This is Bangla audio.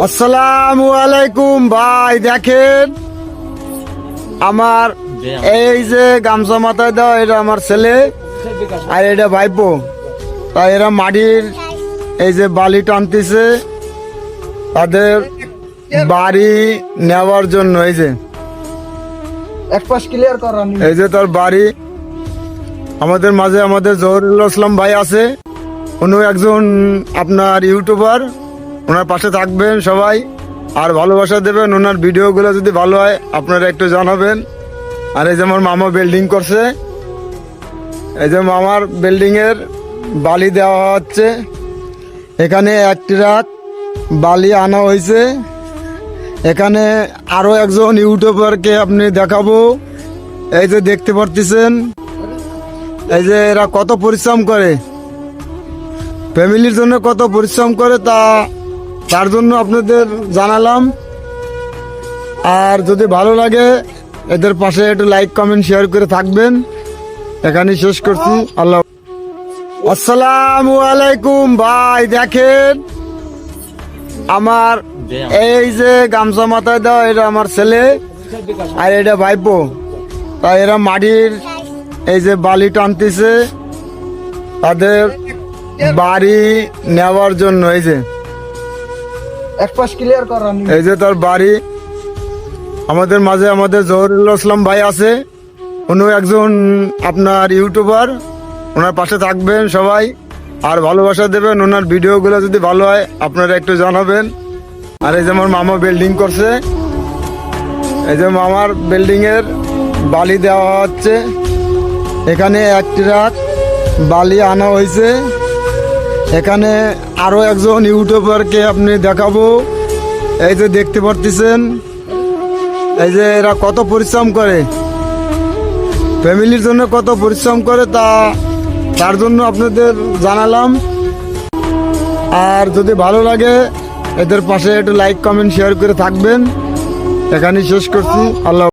আসসালামু আলাইকুম ভাই। দেখেন আমার এই যে গামছা মাথায় দেওয়া, এটা আমার ছেলে আর এটা ভাইপো। তাই এরা মাটির এই যে বালি টানতেছে তাদের বাড়ি নেওয়ার জন্য। এই যে এক পাশ ক্লিয়ার করা এই যে তার বাড়ি। আমাদের মাঝে আমাদের জহুরুল ইসলাম ভাই আছে, উনি একজন আপনার ইউটিউবার। ওনার পাশে থাকবেন সবাই আর ভালোবাসা দেবেন। ওনার ভিডিওগুলো যদি ভালো হয় আপনারা একটু জানাবেন। আর এই যে আমার মামা বিল্ডিং করছে, এই যে মামার বিল্ডিং এর বালি দেওয়া হচ্ছে। এখানে এক ট্রাক বালি আনা হয়েছে। এখানে আরো একজন ইউটিউবারকে আপনি দেখাবো। এই যে দেখতে পারতেছেন, এই যে এরা কত পরিশ্রম করে, ফ্যামিলির জন্য কত পরিশ্রম করে তার জন্য আপনাদের জানালাম। আর যদি ভালো লাগে এদের পাশে একটু লাইক কমেন্ট শেয়ার করে থাকবেন। এখানে শেষ করছি। আল্লাহ। আসসালামু আলাইকুম ভাই। দেখেন আমার এই যে গামছা মাথায় দেওয়া, এটা আমার ছেলে আর এটা ভাইপো। তাই এরা মাটির এই যে বালি টানতেছে তাদের বাড়ি নেওয়ার জন্য। এই যে এক পাশ ক্লিয়ার করা এই যে তার বাড়ি। আমাদের মাঝে আমাদের জহুরুল ইসলাম ভাই আছে, উনি একজন আপনার ইউটিউবার। ওনার পাশে থাকবেন সবাই আর ভালোবাসা দেবেন। ওনার ভিডিওগুলো যদি ভালো হয় আপনারা একটু জানাবেন। আর এই যে আমার মামা বিল্ডিং করছে, এই যে মামার বিল্ডিং এর বালি দেওয়া হচ্ছে। এখানে এক ট্রাক বালি আনা হয়েছে। এখানে আরো একজন ইউটিউবারকে আপনি দেখাবো। এই যে দেখতে পারতেছেন, এই যে এরা কত পরিশ্রম করে, ফ্যামিলির জন্য কত পরিশ্রম করে তার জন্য আপনাদের জানালাম। আর যদি ভালো লাগে এদের পাশে একটু লাইক কমেন্ট শেয়ার করে থাকবেন। এখানে শেষ করছি। আল্লাহ।